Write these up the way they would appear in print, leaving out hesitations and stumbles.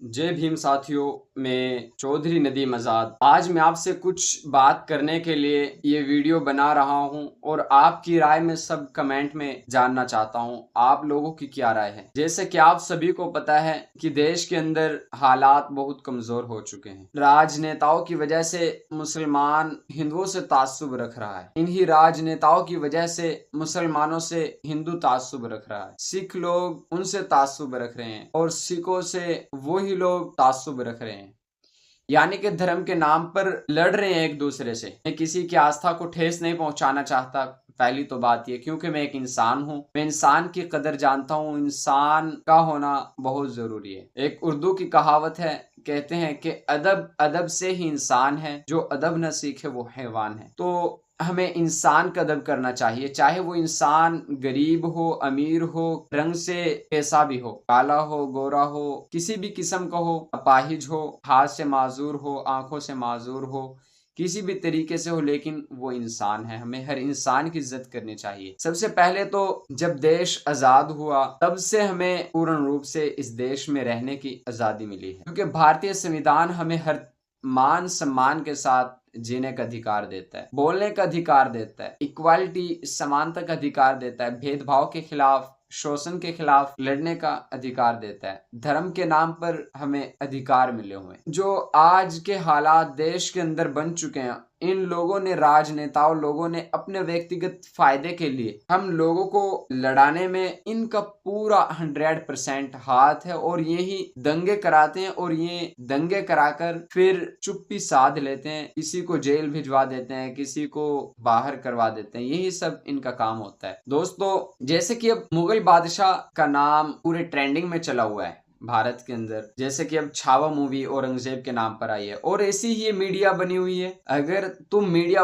जय भीम साथियों। मैं चौधरी नदीम आज़ाद आज मैं आपसे कुछ बात करने के लिए ये वीडियो बना रहा हूँ और आपकी राय में सब कमेंट में जानना चाहता हूँ आप लोगों की क्या राय है। जैसे कि आप सभी को पता है कि देश के अंदर हालात बहुत कमजोर हो चुके हैं। राजनेताओं की वजह से मुसलमान हिंदुओं से ताल्लुक रख रहा है। इन्हीं राजनेताओं की वजह से मुसलमानों से हिंदू ताल्लुक रख रहा है। सिख लोग उनसे ताल्लुक रख रहे हैं और सिखों से वही लोग ताल्लुक रख रहे हैं। यानी कि धर्म के नाम पर लड़ रहे हैं एक दूसरे से। मैं किसी की आस्था को ठेस नहीं पहुंचाना चाहता। पहली तो बात ये, क्योंकि मैं एक इंसान हूँ, मैं इंसान की कदर जानता हूँ, इंसान का होना बहुत जरूरी है। एक उर्दू की कहावत है, कहते हैं कि अदब अदब से ही इंसान है, जो अदब न सीखे वो हैवान है। तो हमें इंसान का अदब करना चाहिए, चाहे वो इंसान गरीब हो, अमीर हो, रंग से कैसा भी हो, काला हो, गोरा हो, किसी भी किस्म का हो, अपाहिज हो, हाथ से माजूर हो, आंखों से माजूर हो, किसी भी तरीके से हो, लेकिन वो इंसान है। हमें हर इंसान की इज्जत करनी चाहिए। सबसे पहले तो जब देश आजाद हुआ तब से हमें पूर्ण रूप से इस देश में रहने की आजादी मिली है, क्योंकि भारतीय संविधान हमें हर मान सम्मान के साथ जीने का अधिकार देता है, बोलने का अधिकार देता है, इक्वालिटी समानता का अधिकार देता है, भेदभाव के खिलाफ, शोषण के खिलाफ लड़ने का अधिकार देता है। धर्म के नाम पर हमें अधिकार मिले हुए हैं। जो आज के हालात देश के अंदर बन चुके हैं, इन लोगों ने, राजनेताओं लोगों ने अपने व्यक्तिगत फायदे के लिए हम लोगों को लड़ाने में इनका पूरा 100% हाथ है और यही दंगे कराते हैं और ये दंगे कराकर फिर चुप्पी साध लेते हैं, किसी को जेल भिजवा देते हैं, किसी को बाहर करवा देते हैं। यही सब इनका काम होता है। दोस्तों, जैसे कि अब मुगल बादशाह का नाम पूरे ट्रेंडिंग में चला हुआ है भारत के अंदर, जैसे कि अब छावा मूवी औरंगजेब के नाम पर आई है और ऐसी ही ये मीडिया बनी हुई है। अगर तुम मीडिया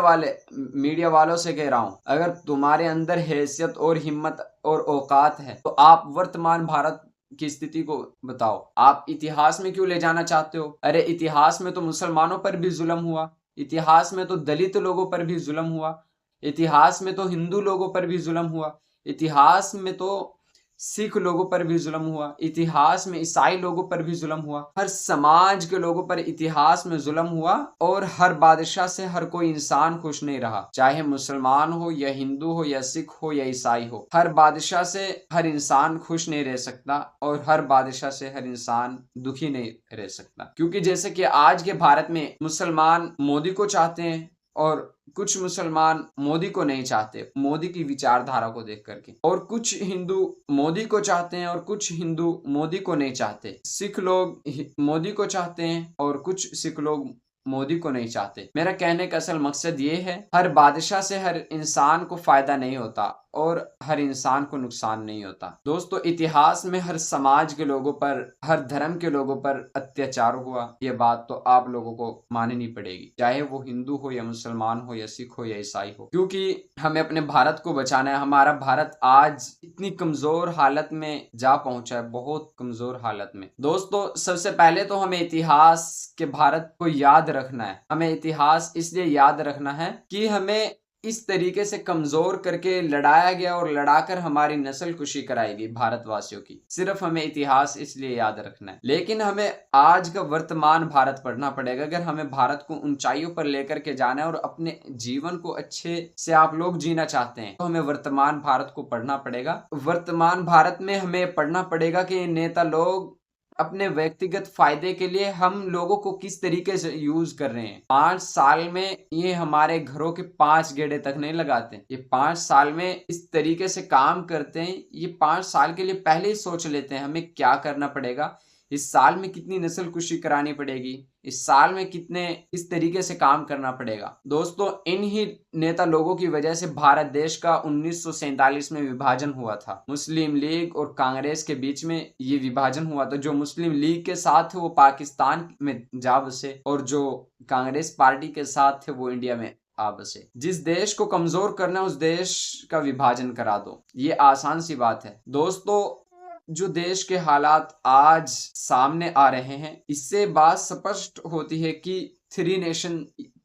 वालों से कह रहा हूं, अगर तुम्हारे अंदर हैसियत और हिम्मत और औकात है तो आप वर्तमान भारत की स्थिति को बताओ। आप इतिहास में क्यों ले जाना चाहते हो? अरे इतिहास में तो मुसलमानों पर भी जुल्म हुआ, इतिहास में तो दलित लोगों पर भी जुल्म हुआ, इतिहास में तो हिंदू लोगों पर भी जुल्म हुआ, इतिहास में तो सिख लोगों पर भी जुल्म हुआ, इतिहास में ईसाई लोगों पर भी जुल्म हुआ, हर समाज के लोगों पर इतिहास में जुल्म हुआ और हर बादशाह से हर कोई इंसान खुश नहीं रहा, चाहे मुसलमान हो या हिंदू हो या सिख हो या ईसाई हो। हर बादशाह से हर इंसान खुश नहीं रह सकता और हर बादशाह से हर इंसान दुखी नहीं रह सकता, क्योंकि जैसे कि आज के भारत में मुसलमान मोदी को चाहते हैं और कुछ मुसलमान मोदी को नहीं चाहते, मोदी की विचारधारा को देख करके, और कुछ हिंदू मोदी को चाहते हैं और कुछ हिंदू मोदी को नहीं चाहते। सिख लोग मोदी को चाहते हैं और कुछ सिख लोग मोदी को नहीं चाहते। मेरा कहने का असल मकसद ये है, हर बादशाह से हर इंसान को फायदा नहीं होता और हर इंसान को नुकसान नहीं होता। दोस्तों, इतिहास में हर समाज के लोगों पर, हर धर्म के लोगों पर अत्याचार हुआ, ये बात तो आप लोगों को माननी पड़ेगी, चाहे वो हिंदू हो या मुसलमान हो या सिख हो या ईसाई हो, क्योंकि हमें अपने भारत को बचाना है। हमारा भारत आज इतनी कमजोर हालत में जा पहुंचा है, बहुत कमजोर हालत में। दोस्तों, सबसे पहले तो हमें इतिहास के भारत को याद रखना है। हमें इतिहास इसलिए याद रखना है कि हमें इस तरीके से कमजोर करके लड़ाया गया और लड़ाकर हमारी नस्ल कुशी कराएगी भारतवासियों की। सिर्फ हमें इतिहास इसलिए याद रखना है, लेकिन हमें आज का वर्तमान भारत पढ़ना पड़ेगा। अगर हमें भारत को ऊंचाइयों पर लेकर के जाना है और अपने जीवन को अच्छे से आप लोग जीना चाहते हैं तो हमें वर्तमान भारत को पढ़ना पड़ेगा। वर्तमान भारत में हमें पढ़ना पड़ेगा कि नेता लोग अपने व्यक्तिगत फायदे के लिए हम लोगों को किस तरीके से यूज कर रहे हैं। 5 साल में ये हमारे घरों के 5 गेड़े तक नहीं लगाते, ये 5 साल में इस तरीके से काम करते हैं। ये 5 साल के लिए पहले ही सोच लेते हैं हमें क्या करना पड़ेगा, इस साल में कितनी नस्ल कुशी करानी पड़ेगी, इस साल में कितने इस तरीके से काम करना पड़ेगा। दोस्तों, इन ही नेता लोगों की वजह से भारत देश का 1947 में विभाजन हुआ था। मुस्लिम लीग और कांग्रेस के बीच में ये विभाजन हुआ था। जो मुस्लिम लीग के साथ थे वो पाकिस्तान में जा बसे और जो कांग्रेस पार्टी के साथ थे वो इंडिया में आ बसे। जिस देश को कमजोर करना है उस देश का विभाजन करा दो, ये आसान सी बात है। दोस्तों, जो देश के हालात आज सामने आ रहे हैं, इससे बात स्पष्ट होती है कि 3 नेशन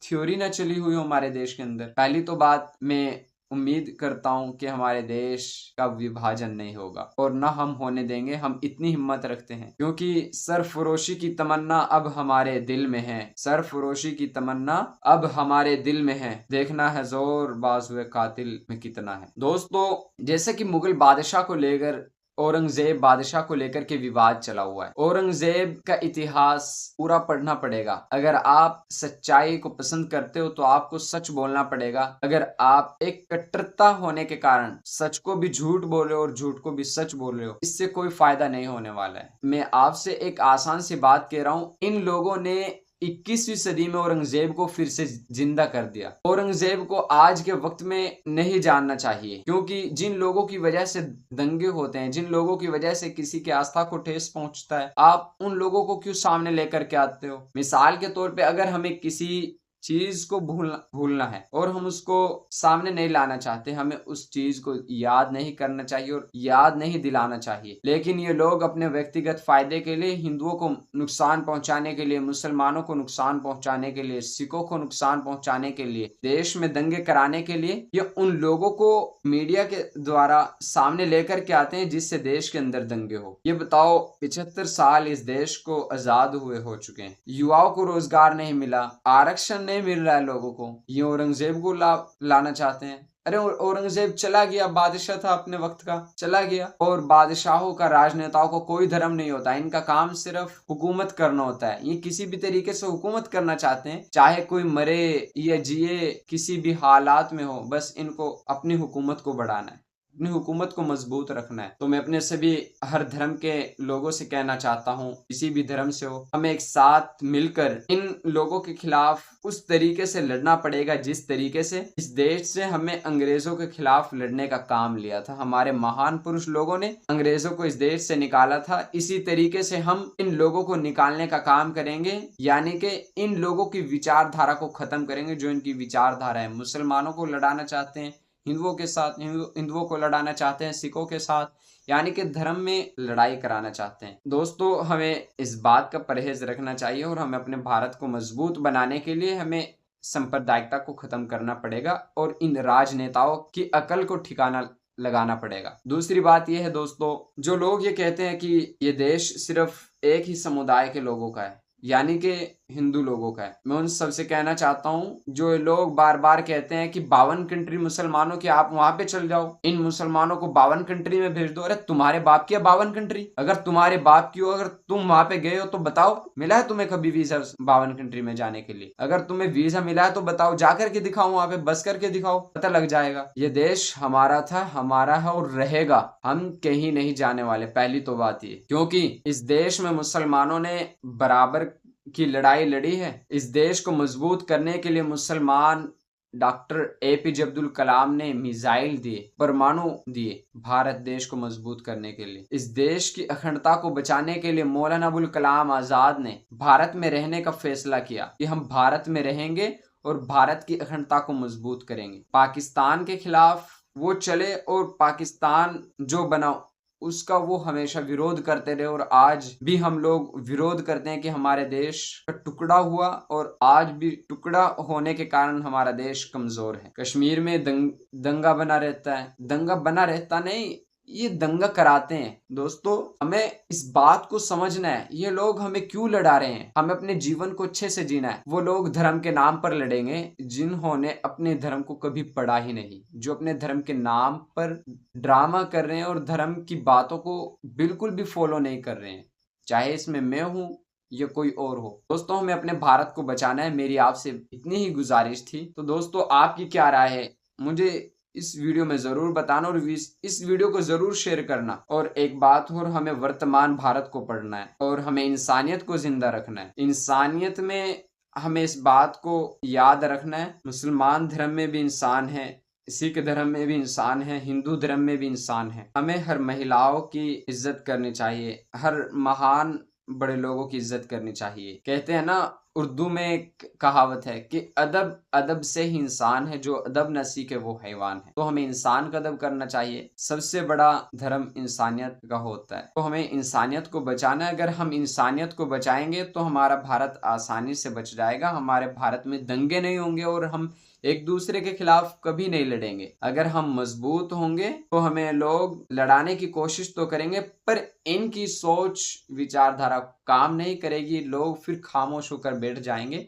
थ्योरी ना चली हुई हो हमारे देश के अंदर। पहली तो बात मैं उम्मीद करता हूं कि हमारे देश का विभाजन नहीं होगा और ना हम होने देंगे। हम इतनी हिम्मत रखते हैं क्योंकि सरफरोशी की तमन्ना अब हमारे दिल में है। सरफरोशी की तमन्ना अब हमारे दिल में है। देखना है जोर बाजुए कातिल में कितना है। दोस्तों, जैसे कि मुगल बादशाह को लेकर, औरंगजेब बादशाह को लेकर के विवाद चला हुआ है। औरंगजेब का इतिहास पूरा पढ़ना पड़ेगा। अगर आप सच्चाई को पसंद करते हो तो आपको सच बोलना पड़ेगा। अगर आप एक कट्टरता होने के कारण सच को भी झूठ बोल रहे हो और झूठ को भी सच बोल रहे हो, इससे कोई फायदा नहीं होने वाला है। मैं आपसे एक आसान सी बात कह रहा हूं, इन लोगों ने 21वीं सदी में औरंगजेब को फिर से जिंदा कर दिया। औरंगजेब को आज के वक्त में नहीं जानना चाहिए, क्योंकि जिन लोगों की वजह से दंगे होते हैं, जिन लोगों की वजह से किसी की आस्था को ठेस पहुंचता है, आप उन लोगों को क्यों सामने लेकर के आते हो। मिसाल के तौर पे अगर हमें किसी चीज को भूलना है और हम उसको सामने नहीं लाना चाहते, हमें उस चीज को याद नहीं करना चाहिए और याद नहीं दिलाना चाहिए। लेकिन ये लोग अपने व्यक्तिगत फायदे के लिए, हिंदुओं को नुकसान पहुंचाने के लिए, मुसलमानों को नुकसान पहुंचाने के लिए, सिखों को नुकसान पहुंचाने के लिए, देश में दंगे कराने के लिए, ये उन लोगों को मीडिया के द्वारा सामने लेकर के आते हैं जिससे देश के अंदर दंगे हो। ये बताओ, 75 साल इस देश को आजाद हुए हो चुके हैं, युवाओं को रोजगार नहीं मिला, आरक्षण नहीं मिल रहा है लोगों को, ये औरंगजेब को लाना चाहते हैं। अरे औरंगजेब चला गया, बादशाह था अपने वक्त का, चला गया। और बादशाहों का, राजनेताओं को कोई धर्म नहीं होता, इनका काम सिर्फ हुकूमत करना होता है। ये किसी भी तरीके से हुकूमत करना चाहते हैं, चाहे कोई मरे या जिए, किसी भी हालात में हो, बस इनको अपनी हुकूमत को बढ़ाना है, अपनी हुकूमत को मजबूत रखना है। तो मैं अपने सभी हर धर्म के लोगों से कहना चाहता हूँ, किसी भी धर्म से हो, हमें एक साथ मिलकर इन लोगों के खिलाफ उस तरीके से लड़ना पड़ेगा जिस तरीके से इस देश से हमें अंग्रेजों के खिलाफ लड़ने का काम लिया था। हमारे महान पुरुष लोगों ने अंग्रेजों को इस देश से निकाला था। इसी तरीके से हम इन लोगों को निकालने का काम करेंगे, यानी कि इन लोगों की विचारधारा को खत्म करेंगे। जो इनकी विचारधारा है, मुसलमानों को लड़ाना चाहते हैं हिंदुओं के साथ, हिंदुओं को लड़ाना चाहते हैं सिखों के साथ, यानी कि धर्म में लड़ाई कराना चाहते हैं। दोस्तों, हमें इस बात का परहेज रखना चाहिए और हमें अपने भारत को मजबूत बनाने के लिए हमें सांप्रदायिकता को खत्म करना पड़ेगा और इन राजनेताओं की अकल को ठिकाना लगाना पड़ेगा। दूसरी बात यह है दोस्तों, जो लोग ये कहते हैं कि ये देश सिर्फ एक ही समुदाय के लोगों का है, यानी कि हिंदू लोगों का है, मैं उन सबसे कहना चाहता हूं, जो लोग बार बार कहते हैं कि 52 कंट्री मुसलमानों की, आप वहां पे चल जाओ, इन मुसलमानों को 52 कंट्री में भेज दो। अरे तुम्हारे बाप की है 52 कंट्री? अगर तुम्हारे बाप की हो, अगर तुम वहां पे गए हो तो बताओ, मिला है तुम्हें कभी वीजा 52 कंट्री में जाने के लिए? अगर तुम्हें वीजा मिला है तो बताओ, जाकर के दिखाओ, वहां पे बस करके दिखाओ, पता लग जाएगा। ये देश हमारा था, हमारा है और रहेगा, हम कहीं नहीं जाने वाले। पहली तो बात ये, क्योंकि इस देश में मुसलमानों ने बराबर की लड़ाई लड़ी है। इस देश को मजबूत करने के लिए मुसलमान डॉक्टर APJ अब्दुल कलाम ने मिसाइल दिए, परमाणु दिए भारत देश को मजबूत करने के लिए। इस देश की अखंडता को बचाने के लिए मौलाना अबुल कलाम आजाद ने भारत में रहने का फैसला किया कि हम भारत में रहेंगे और भारत की अखंडता को मजबूत करेंगे। पाकिस्तान के खिलाफ वो चले और पाकिस्तान जो बना उसका वो हमेशा विरोध करते रहे और आज भी हम लोग विरोध करते हैं कि हमारे देश का टुकड़ा हुआ और आज भी टुकड़ा होने के कारण हमारा देश कमजोर है। कश्मीर में दंगा बना रहता है, दंगा बना रहता नहीं, ये दंगा कराते हैं। दोस्तों, हमें इस बात को समझना है, ये लोग हमें क्यों लड़ा रहे हैं। हमें अपने जीवन को अच्छे से जीना है। वो लोग धर्म के नाम पर लड़ेंगे जिन्होंने अपने धर्म को कभी पढ़ा ही नहीं, जो अपने धर्म के नाम पर ड्रामा कर रहे हैं और धर्म की बातों को बिल्कुल भी फॉलो नहीं कर रहे हैं, चाहे इसमें मैं हूं या कोई और हो। दोस्तों, हमें अपने भारत को बचाना है, मेरी आपसे इतनी ही गुजारिश थी। तो दोस्तों, आपकी क्या राय है मुझे इस वीडियो में जरूर बताना और इस वीडियो को जरूर शेयर करना। और एक बात और, हमें वर्तमान भारत को पढ़ना है और हमें इंसानियत को जिंदा रखना है। इंसानियत में हमें इस बात को याद रखना है, मुसलमान धर्म में भी इंसान है, सिख धर्म में भी इंसान है, हिंदू धर्म में भी इंसान है। हमें हर महिलाओं की इज्जत करनी चाहिए, हर महान बड़े लोगों की इज्जत करनी चाहिए। कहते हैं ना, उर्दू में एक कहावत है कि अदब अदब से ही इंसान है, जो अदब न सीखे वो हैवान है। तो हमें इंसान का अदब करना चाहिए। सबसे बड़ा धर्म इंसानियत का होता है, तो हमें इंसानियत को बचाना है। अगर हम इंसानियत को बचाएंगे तो हमारा भारत आसानी से बच जाएगा, हमारे भारत में दंगे नहीं होंगे और हम एक दूसरे के खिलाफ कभी नहीं लड़ेंगे। अगर हम मजबूत होंगे तो हमें लोग लड़ाने की कोशिश तो करेंगे, पर इनकी सोच विचारधारा काम नहीं करेगी। लोग फिर खामोश होकर बैठ जाएंगे,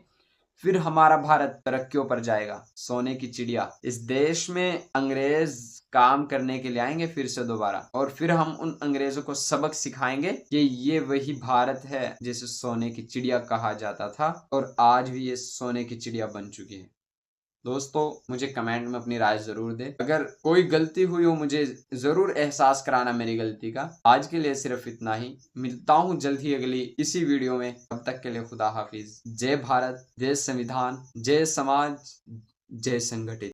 फिर हमारा भारत तरक्कियों पर जाएगा। सोने की चिड़िया, इस देश में अंग्रेज काम करने के लिए आएंगे फिर से दोबारा, और फिर हम उन अंग्रेजों को सबक सिखाएंगे कि ये वही भारत है जिसे सोने की चिड़िया कहा जाता था, और आज भी ये सोने की चिड़िया बन चुकी है। दोस्तों, मुझे कमेंट में अपनी राय जरूर दे। अगर कोई गलती हुई हो मुझे जरूर एहसास कराना मेरी गलती का। आज के लिए सिर्फ इतना ही। मिलता हूँ जल्द ही अगली इसी वीडियो में। तब तक के लिए खुदा हाफिज। जय भारत, जय संविधान, जय समाज, जय संगठित।